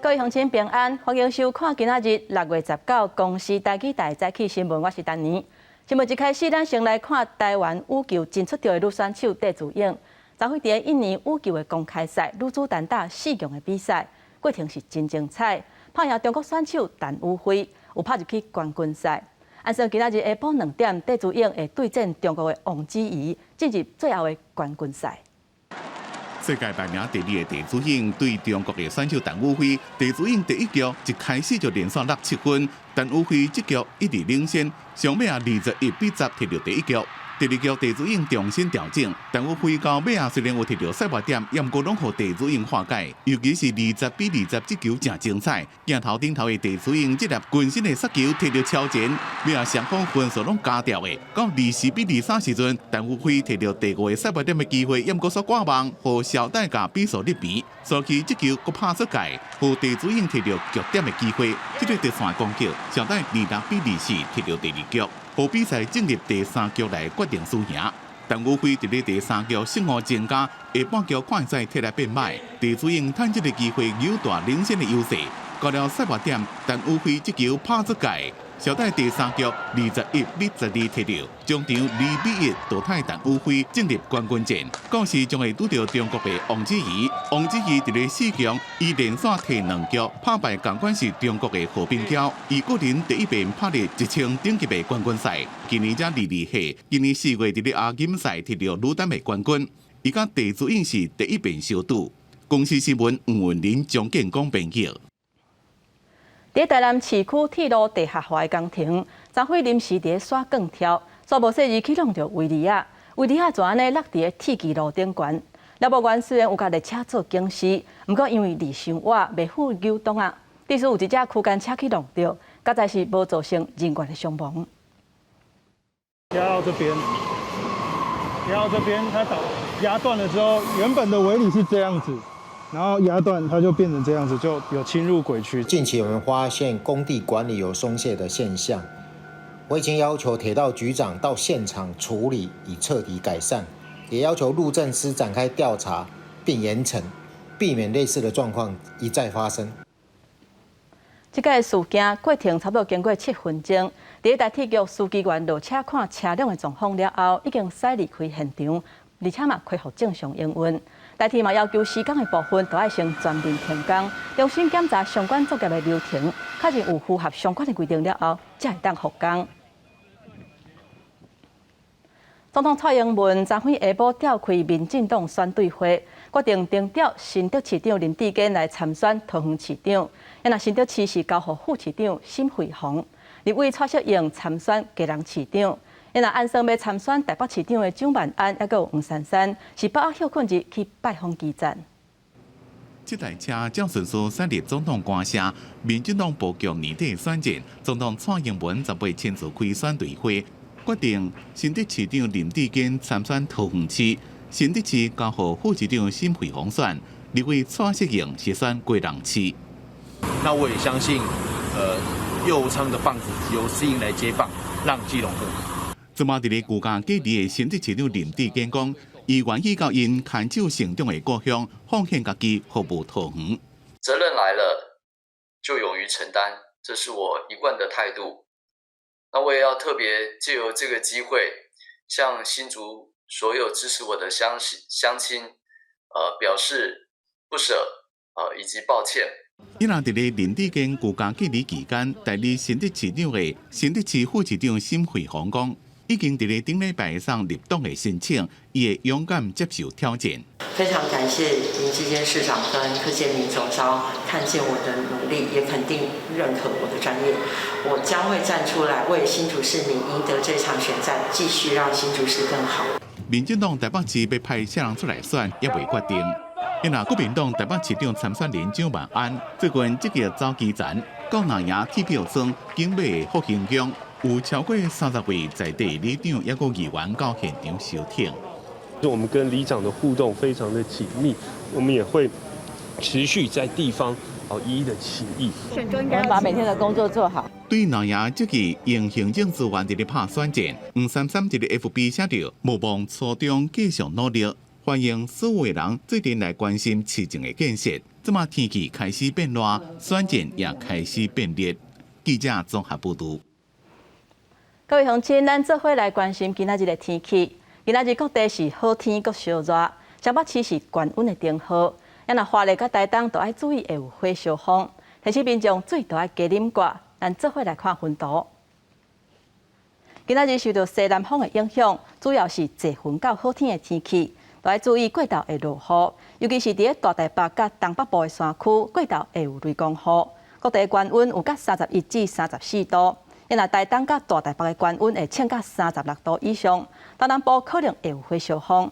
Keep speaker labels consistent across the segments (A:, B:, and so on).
A: 各位乡亲平安，欢迎收看今仔日6月19公视台记台早起新闻，我是丹妮。新闻一开始，咱先来看台湾羽球真出场的女选手戴资颖。昨暉伫印尼羽球的公开赛女子单打4强的比赛，过程是真精彩，拍赢中国选手陈雨菲，有拍入去冠军赛。按算今仔日下晡2点，戴资颖会对战中国的王芷怡，进入最后的冠军赛。
B: 世界排名第2的戴资颖对中国的选手陈雨菲，戴资颖第一局一开始就连续落7分，陈雨菲这局一直领先，上尾啊21比10摕到第一局。第二局戴资颖重新调整，陈雨菲到尾啊虽然有摕到赛末点，也毋过拢互戴资颖化解，尤其是20比20这球真精彩。镜头顶头的戴资颖这粒浑身的杀球摕到超前，尾啊双方分数拢加掉的，到20比23时阵，陈雨菲摕到第5个赛末点的机会，也毋过煞挂网，互小戴甲比数入边，所以这球佫拍出界，互戴资颖摕到局点的机会。这个第3攻击，小戴26比24摕到第2局。 互比赛进入第3局来决定输赢。陈雨菲伫咧第3局胜负增加，下半局看赛摕来变歹，戴资颖趁这个机会扭大领先的优势。到了赛末点，陈雨菲这球拍出界，小戴第3局21比12摕到，中场2比1淘汰陈雨菲，进入冠军战。到时将会拄到中国的王芷怡。王芷怡伫咧4强，伊连续摕2局拍败同款是中国的何冰娇，伊个人第一遍拍入1千顶级的冠军赛。今年才22岁，今年4月伫咧亚锦赛摕到女单的冠军。伊甲戴资颖是第一遍相赌。公司新闻黄文林、张建光编辑。
A: 伫台南市区铁路地下化的工程，昨暉临时伫刷钢条，沙无细日启动着围篱啊，围篱啊就安尼落伫铁轨路顶悬。了无员虽然有甲列车做警示，毋过因为离伤活，袂赴扭动啊，即使有一只区间车去弄着，实在是无造成人员的伤亡。
C: 压到这边，它压断了之后，原本的围篱是这样子。 然后压断，它就变成这样子，就有侵入轨区。
D: 近期我们发现工地管理有松懈的现象，我已经要求铁道局长到现场处理，以彻底改善，也要求路政司展开调查并严惩，避免类似的状况一再发生。
A: 这个事件过程差不多经过7分钟，伫台铁局司机员落车看车辆的状况了后，已经驶离开现场，而且嘛恢复正常营运。 台铁嘛要求施工的部分都要先全面停工，重新检查相关作业的流程，确认有符合相关的规定了后，才会当复工。总统蔡英文昨暉下晡召开民进党选对会，决定征调新竹市长林智坚来参选桃园市长，因为新竹市是交予副市长沈惠宏，立委蔡适应参选基隆市长。 因为按算要参选台北市长的蒋万安，还有黄珊珊，是把握休困日去拜访基站。
B: 这台车将顺序驶入总统官舍，民进党布局年底选战，总统蔡英文18亲自开选对会，决定新竹市长林智坚参选桃园市，新竹市交予副市长沈惠宏选，立委蔡适应是选基隆市。
E: 那我也相信，右昌的棒子由适应来接棒，让基隆更好。
B: 昨嘛伫咧旧家隔离的新竹市长林智坚讲，伊愿意到因牵手成长的故乡，奉献家己服务桃园。
F: 责任来了，就勇于承担，这是我一贯的态度。那我也要特别借由这个机会，向新竹所有支持我的乡亲，表示不舍，以及抱歉。
B: 伊若伫咧林智坚旧家隔离期间，代理新竹市长的新竹市副市长沈惠宏讲。 已经伫咧顶礼拜上入党的申请，伊会勇敢接受挑战。
G: 非常感谢林智坚市长跟柯建铭总召看见我的努力，也肯定认可我的专业。我将会站出来为新竹市民赢得这场选战，继续让新竹市更好。
B: 民进党台北市要派谁人出来选，也未决定。因为国民党台北市长参选人蒋万安最近积极走基层，到南营铁票庄景美复兴宫。 有超过30位在地里长，也有议员到现场收听。
H: 我们跟里长的互动非常的紧密，我们也会持续在地方一一的起义。
A: 我们把每天的工作做好。
B: 对南营这个用行政资源伫咧拍选战，黄珊珊伫咧 FB 写着：无望初中继续努力，欢迎所有人最近来关心市政的建设。即马天气开始变热，选战也开始变热。记者综合报道。
A: 各位乡亲，咱做伙来关心今仔日的天气。今仔日各地是好天，阁烧热，台北市是高温的顶号。也若花莲甲台东都要注意会有火烧风，提醒民众水都要加啉寡。咱做伙来看云图。今仔日受到西南风的影响，主要是侪云到好天的天气，都要注意过昼会落雨，尤其是伫大台北甲东北部的山区，过昼会有雷公雨。各地高温有甲31至34度，也若台东甲大台北的高温会升到36度以上，东南部可能会有火烧风。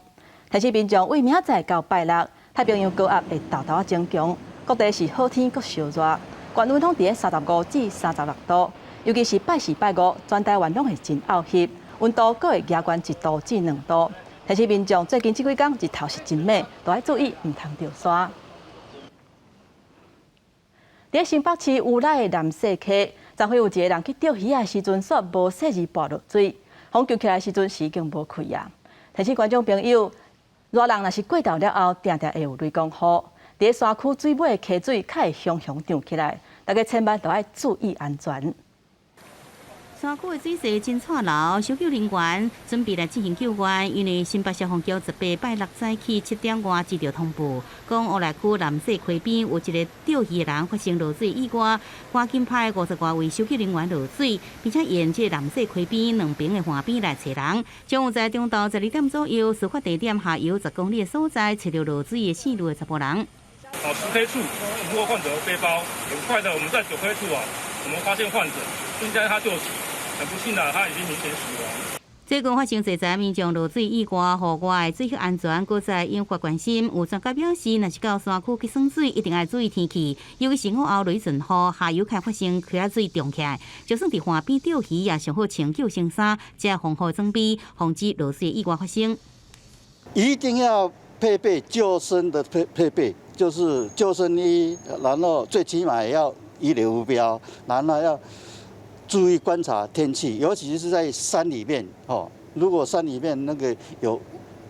A: 提醒民众为明仔载到拜六，太平洋高压会豆豆增强，各地是好天阁烧热，高温通伫35至36度。尤其是拜四、拜五，全台湾拢会真沤翕，温度阁会加悬1度至2度。提醒民众最近这几天日头是真美，都要注意唔通掉山。伫新北市乌来的南势溪，昨昏有一个人去钓鱼的时阵，煞无细日跋落水，风救起来的时阵是已经无开啊。提醒观众朋友，热人若是过昼了后，定定会有雷公雨。伫山区水尾的溪水，较会熊熊涨起来，大家千万都要注意安全。
I: 山区的水势真错流，搜救人员准备来进行救援。因为新北消防局18拜6早起7点外接到通报，讲乌来区南势溪边有一个钓鱼的人发生落水意外，赶紧派50多位搜救人员落水，并且沿这南势溪边两边的岸边来找人。将有在中昼12点左右，事发地点下游10公里的所在，找到落水的4路的查甫人。
J: 10K 处如果患者的背包，很快的我们在9 K 处我们发现患者，应该他就死。很不幸的，他已经明显死亡。
I: 这个发生侪在民众落水意外，户外的水域安全，搁在引发关心。有专家表示，若是到山区去耍水，一定要注意天气，尤其是午后雷阵雨，下游开发生溪水涨起来。就算伫岸边钓鱼，也上好穿救生衫，加防护装备，防止落水意外发生。
K: 一定要配备救生的配备，就是救生衣，然后最起码也要一流目标，然后要注意观察天气，尤其是在山里面哦。如果山里面那个有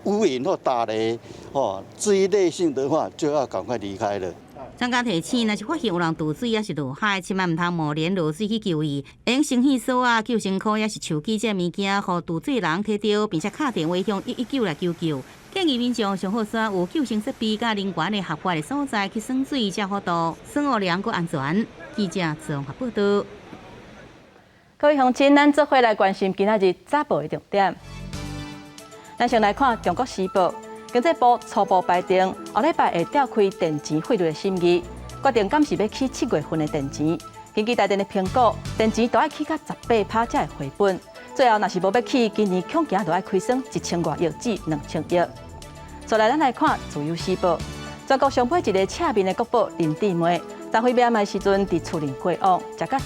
K: 乌云或打雷哦，这一类性的话，就要赶快离开了。
I: 专家提醒，若是发现有人渡水也是落海，千万唔通贸然落水去救伊。会用生气锁啊、救生裤也是手机这物件，互渡水人摕到，并且打电话向119来求救。建议民众上好选有救生设备甲人员的合法的所在去耍水，才好度耍学良个安全。记者综合报道。
A: 各位乡亲，咱做伙来关心今仔日早报的重点。咱先来看《中国时报》，经济部初步排定，后礼拜会召开电钱汇率的审议，决定敢是要起7月份的电钱。根据台电的评估，电钱都要起到18%才会回本。最后，若是无要起，今年恐惊都要亏损1000多亿至2000亿。再来，咱来看《自由时报》，全国上尾一个侧面的国宝林姊妹，昨暉灭的时阵伫厝内过往，食到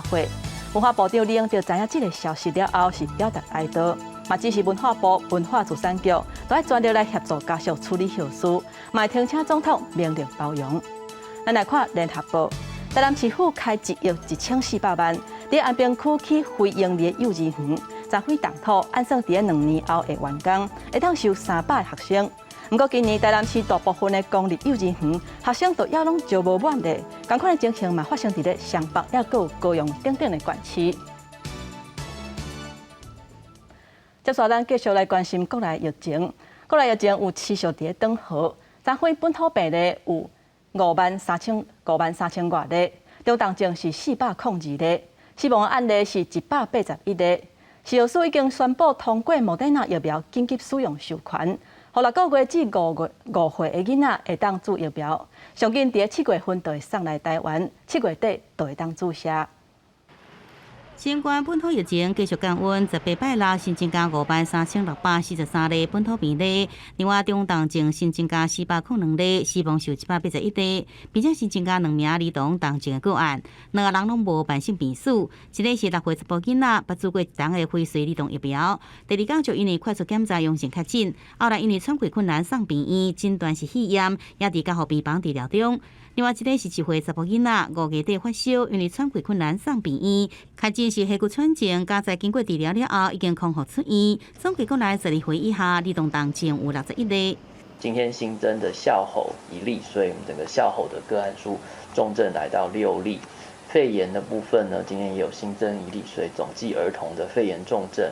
A: 100岁。文化部长利用到知影这个消息了后，是表达哀悼，嘛支持文化部文化自产局都要全力来协助家属处理后事，嘛听请总统明令包容。咱来看联合报，台南市府开1亿1400万，伫安平区起非营利幼稚园，昨暉动土，按算伫2年后会完工，会当收300个学生。不过今年台南市大部分的公立幼稚园学生都也拢招无满的，同款的情形嘛发生伫咧双北，也有高雄等等的县市。接下来咱继续来关心国内疫情。国内疫情有持续伫咧转好，昨暉本土病例有53000多例，中重症是402例，死亡案例是181例。食药署已经宣布通过莫德纳疫苗紧急使用授权。6个月至5岁的囡仔会当注疫苗，上紧伫7月份就会送来台湾，7月底就会当注射。
I: 新冠本土疫情继续降温，18拜6新增加53643例本土病例，另外中重症新增加402例，死亡数181例，并且新增加2名儿童重症的个案，2个人拢无慢性病史，一个是6岁查甫囡仔，捌注过1档的辉瑞儿童疫苗，第2天就因为快速检查阳性确诊，后来因为喘气困难送病院，诊断是肺炎，也伫加护病房治疗中。另外一个是1岁查甫囡仔，5月底发烧，因为喘气困难送病院，确诊是下骨喘症，加在经过治疗了后，已经康复出院。总结果来12岁以下儿童重症有61例。
L: 今天新增的笑吼1例，所以我们整个笑吼的个案数重症来到6例。肺炎的部分呢，今天也有新增1例，所以总计儿童的肺炎重症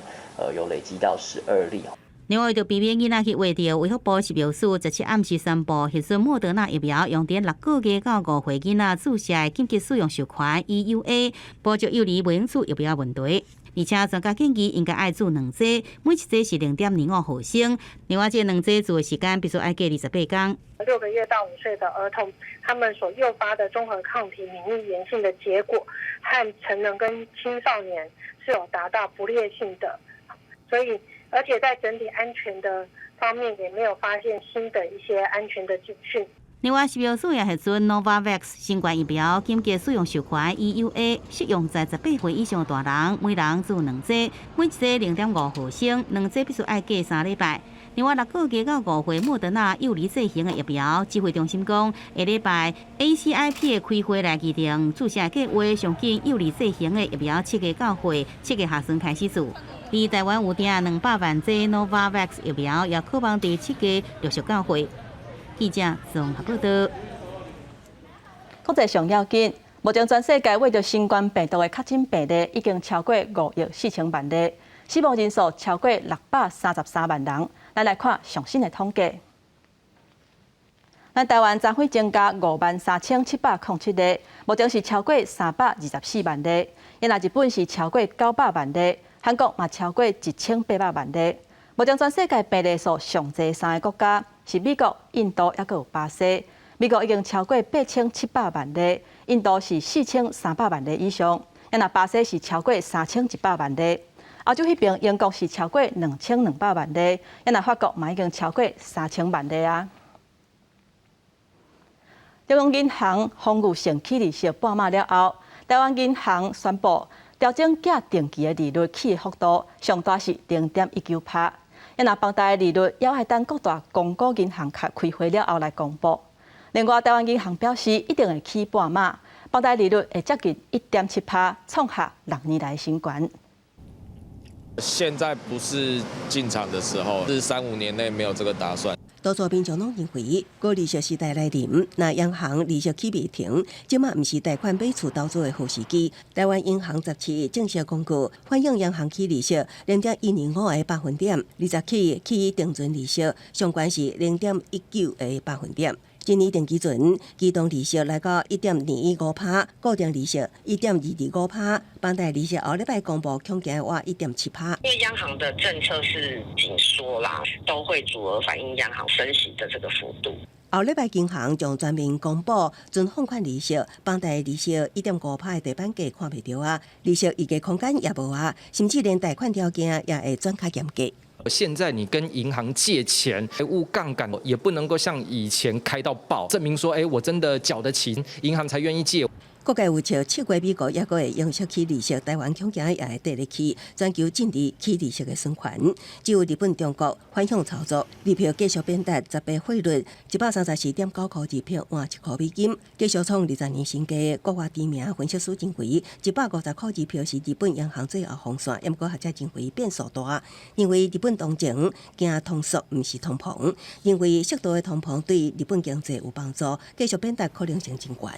L: 有累积到12例。
I: 另外，为着避免囡仔去画着卫福部是描述17暗时宣布核酸莫德纳疫苗用伫6个月到5岁囡仔注射的紧急使用授权 EUA， 补足幼儿卫生署疫苗问题。而且专家建议应该爱注2剂，每一剂是0.25毫升。另外，这2剂注的时间必须爱隔28天。
M: 6个月到5岁的儿童，他们所诱发的综合抗体免疫炎性的结果，和成人跟青少年是有达到不劣性的，所以而且在整体安全的方面也没有发现新的一些安全的警讯。
I: 另外，是标使用核准 Novavax 新冠疫苗紧急使用授权 EUA， 适用在18岁以上的大人，每人注2剂，每一剂0.5毫升，2剂必须爱隔3礼拜。另外，6个月到5岁莫德纳幼儿剂型的疫苗，指挥中心讲，下礼拜 ACIP 的开会来议定注射计划，上紧幼儿剂型的疫苗7月到岁7月下旬开始注。伫台湾有订200万剂 Novavax 疫苗，也渴望伫7月60到岁。记者综合报道。
A: 国际上要紧，目前全世界为着新冠病毒的确诊病例已经超过5亿4千万例，死亡人数超过633万人。咱来看上新的统计。咱台湾昨天增加53707例，目前是超过324万例。因那日本是超过900万例，韩国嘛超过1800万例。目前全世界病例数上侪3个国家是美国、印度，还有巴西。美国已经超过8700万例，印度是4300万例以上，因那巴西是超过3100万例。欧洲迄边，英国是超过2200万例，因那法国嘛已经超过3000万例啊。中央银行防御性起利息半码了后，台湾银行宣布调整假定期的利率起的幅度，上大是0.19%。因那房贷利率也要等各大公股银行开会了后来公布。另外，台湾银行表示一定会起半码，房贷利率会接近1.7%，创下6年来新高。
N: 现在不是进场的时候，是3、5年内没有这个打算。
O: 多数民众拢认为，高利息时代来临，那央行利息起未停，即马毋是贷款买厝投资的好时机。台湾银行17日正式公告，欢迎央行起利息0.125个百分点，20起起定存利息，上悬是0.19个百分点。今年定期存机动利息来到1.215%，固定利息1.225%，房贷利息后礼拜公布恐惊话1.7%。
P: 因为央行的政策是紧缩啦，都会足额反映央行升息的这个幅度。
O: 后礼拜银行将全面公布存放款利息、房贷利息1.5%的地板价看袂到啊，利息预计空间也无啊，甚至连贷款条件也会转较严格。
Q: 现在你跟银行借钱，误杠杆也不能够像以前开到爆，证明说，我真的缴得起，银行才愿意借。
O: 各界有笑7月美国也会用息起利息，台湾恐惊也会跟入去，全球禁止起利息的存款。只有日本、中国反向操作，利票继续贬值，10倍汇率134.9块日票换1块美金，继续创20年新低。国外知名分析师认为，150块日票是日本央行最后防线，不过学者认为变数大，认为日本当前惊通缩，不是通膨，认为适度的通膨对日本经济有帮助，继续贬值可能性真高。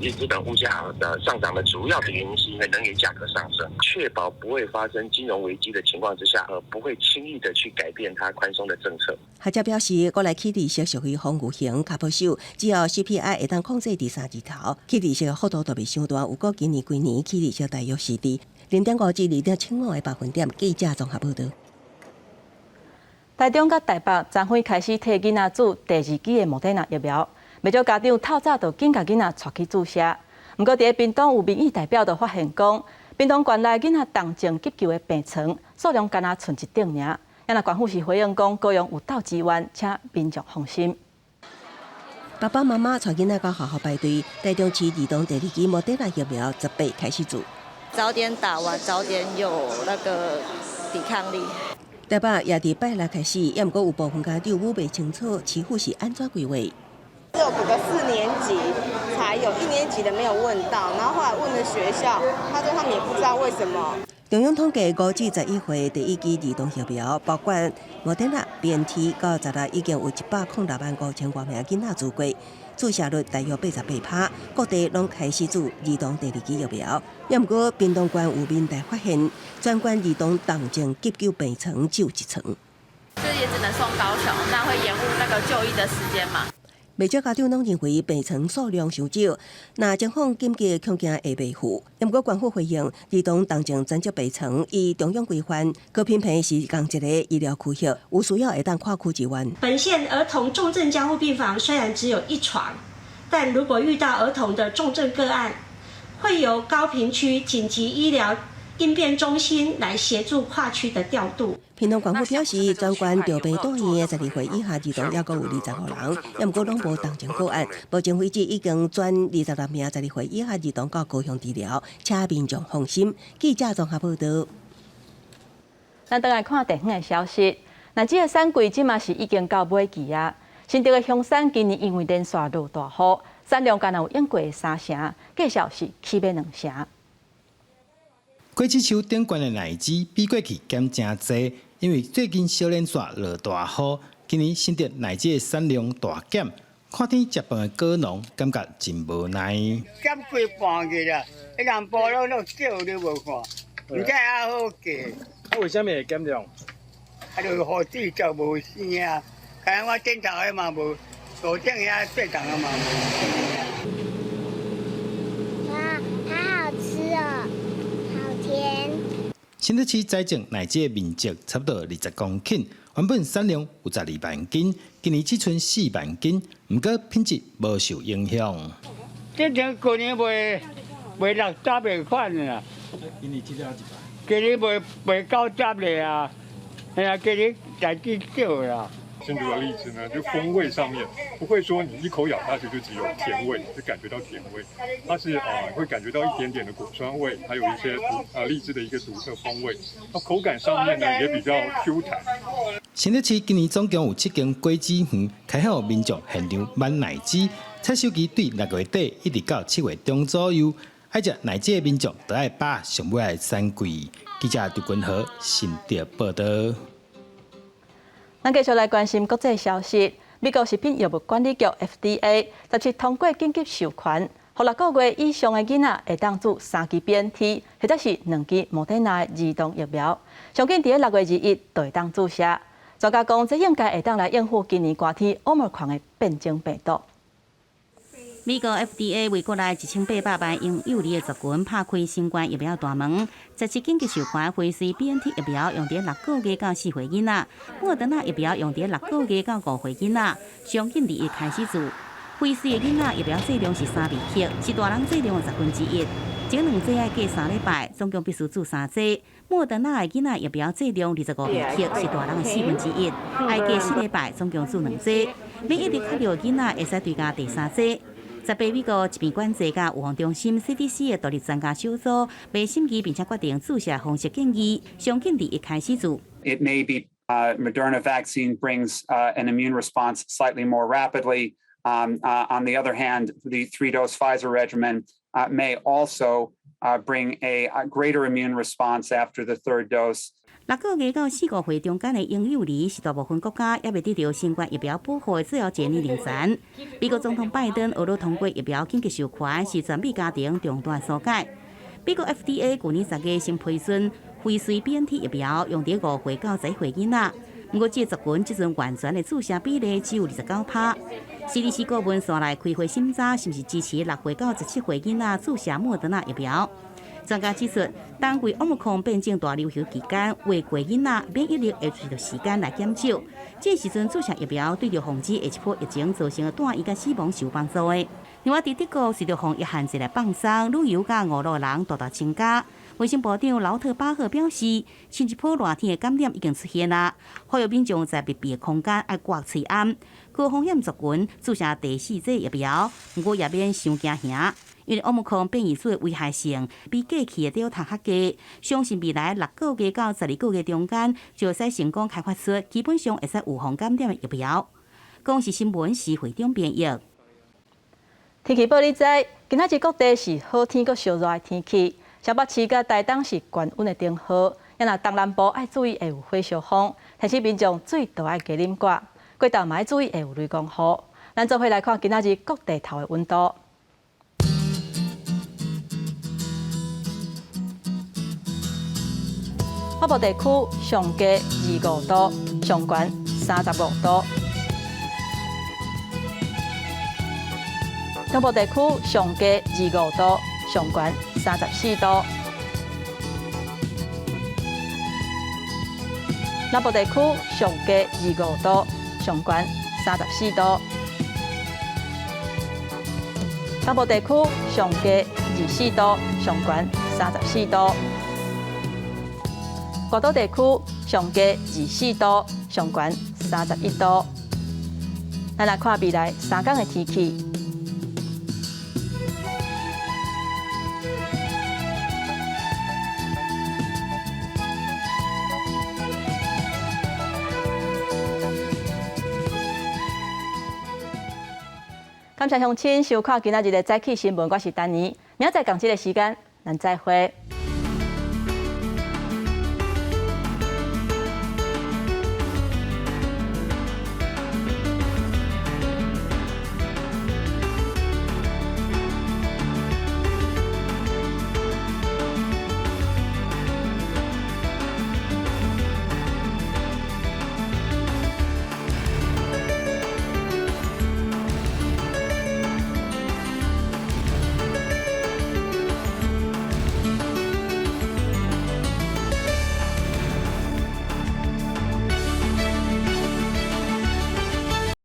R: 日本物价的上涨的主要的原因是因为能源价格上升，确保不会发生金融危机的情况之下，不会轻易的去改变它宽松的政策。
O: 学者表示，国内起利息属于防御型较保守，只要 CPI 会当控制伫3字头，起利息的幅度都袂伤大。有估今年规年起利息大约是伫0.5至2.75个百分点。记者综合报道。
A: 台中甲台北昨天开始替囡仔注第2剂的莫德纳疫苗。未少家长透早就紧甲囡仔带去注射，不过伫屏东有民意代表就发现讲，屏东县内囡仔动静急救的病床数量敢若剩1顶尔。也那县府是回应讲，高雄有到支援，请民众放心。
O: 爸爸妈妈带囡仔到学校排队，台中市儿童第2剂莫德纳疫苗18开始注，
S: 早点打完，早点有那个抵抗力。
O: 台北也伫拜六开始，也不过有部分家长无袂清楚市府是安怎规划。
T: 只有补个4年级才有，1年级的没有问到，然后后来问了学校，他说他们也不知道为什么。
O: 中央统计5至11岁第一期儿童疫苗，包括莫德纳、BNT 到10已经有106.5千多名囡仔注过，注射率大约88%，各地拢开始注儿童第2期疫苗。不过，屏东县有民代发现，专管儿童重症急救病床只有1床。
U: 就也只能送高雄，那会延误那个就医的时间嘛。
O: 不少家长拢认为病床数量伤少，那情况紧急恐惊会袂赴。不过，官府回应，儿童重症专责病床依中央规范，可评判是同一个医疗区域，有需要会当跨区支援。
V: 本县儿童重症加护病房虽然只有1床，但如果遇到儿童的重症个案，会由高屏区紧急医疗应变中心来协助跨区的调度。
O: 屏东县府表示，专管着病住院的12岁以下儿童，也阁有25人，不过拢无重症个案。目前为止，已经转26名12岁以下儿童到高雄治疗，请民众放心。记者综合报道。
A: 咱倒来看地方的消息，那这个产季即嘛是已经到尾期啊。新竹的香山今年因为连续落大雨，产量敢若有淹过3成，计少是起码2成。
W: 果子树顶悬的奶子比过去减真济，因为最近小连续落大雨，今年新竹奶子的产量大减，看天食饭的果农感觉真无奈。
X: 减过半个啦，迄人波拢少你无看，唔知还好价。
W: 啊，为什么会减量？
X: 啊，就雨水就无生啊，看我顶头的嘛无，路顶遐最重的嘛无。
Y: 哇，好好吃哦！
W: 新竹市栽种奶子的面积差不多20公顷，原本产量有12万斤，今年只剩4万斤，不过品质无受影响。
X: 今年去年卖60未款啦，
W: 今年只了1万。
X: 今年卖90嘞啊，哎呀，今年代志少啦。
J: 新竹的荔枝呢，就风味上面不会说你一口咬下去就只有甜味，就感觉到甜味，它是会感觉到一点点的果酸味，还有一些荔枝的一个独特风味。那口感上面呢也比较 Q 弹。
W: 新竹市今年总共有7间果子园开放民众现场买奶子，采收期对6月底一直到7月中左右。爱食奶子的民众都爱把上尾的产季。记者刘君豪新竹报道。
A: 咱继续来关心国际消息。美国食品药物管理局 FDA 17通过紧急授权，予6个月以上的囡仔会当注3支 BNT， 或者是2支莫德纳的儿童疫苗，上紧伫6月21就会当注射。专家讲，这应该会当来应付今年寒天Omicron的变种病毒。
I: 美国 FDA 为国内1800万婴幼儿的族群拍开新冠疫苗大门，17紧急授权辉瑞 BNT 疫苗用伫6个月到4岁囡仔，莫德纳疫苗用伫6个月到5岁囡仔，上紧2月开始注。辉瑞的囡仔疫苗剂量是3微克，是大人剂量的1/10。前2剂要隔3礼拜，总共必须注3剂。莫德纳的囡仔疫苗剂量25微克，是大人的1/4，要隔4礼拜，总共注2剂。免疫力较弱的囡仔会使追加第3剂。18美国疾病管制甲预防中心 CDC 的独立专家小组未审议，并且决定注射方式建议，上紧2月开始注。
Z: It may be Moderna vaccine brings an immune response slightly more rapidly. On the other hand, the 3-dose Pfizer regimen may also bring a greater immune response after the third dose.
I: 6个月到4、5岁中间的婴幼儿是大部分国家也未得到新冠疫苗保护的最后一个年龄层。美国总统拜登俄罗通过疫苗紧急授权，是全美家庭重大疏解。美国 FDA 去年10月先批准辉瑞 BNT 疫苗用伫5岁到11岁囡仔，不过这族群即阵完全的注射比例只有29%。CDC 顾问线来开会审查，是不是支持6岁到17岁囡仔注射莫德纳疫苗？专家指出，当为Omicron变种大流行期间，为过囡仔免疫力会随着时间来减少。这时阵注射疫苗对着防止下一波疫情造成的大意甲死亡是有帮助的。另外，伫德国随着防疫限制来放松，旅游甲5路人大大增加。卫生部长劳特巴赫表示，新一波热天的感染已经出现啦，呼吁民众在密闭的空间爱挂喙安。高风险族群注射第4剂疫苗，不过也免伤惊吓。因为Omicron变异株的危害性比过去的Delta较低，相信未来6个月到12个月中间，就会使成功开发出基本上会使预防感染的疫苗。公视新闻是会长编译。
A: 天气报你知，今仔日各地是好天，阁烧热的天气。小北市甲台东是高温的灯号，也若东南部爱注意会有火烧风，提醒民众水都爱加啉寡，过道嘛爱注意会有雷公雨。咱做伙来看今仔日各地头的温度。北部地区上低25度，上悬35度；中部地区上低25度，上悬34度；南部地区上低25度，上悬34度；北部地区上低24度，上悬34度。高岛地区上低24度，上悬31度。咱来看未来3天的天气。感谢乡亲收看今仔日的早起新闻，我是丹妮。明仔载同一个时间，咱再会。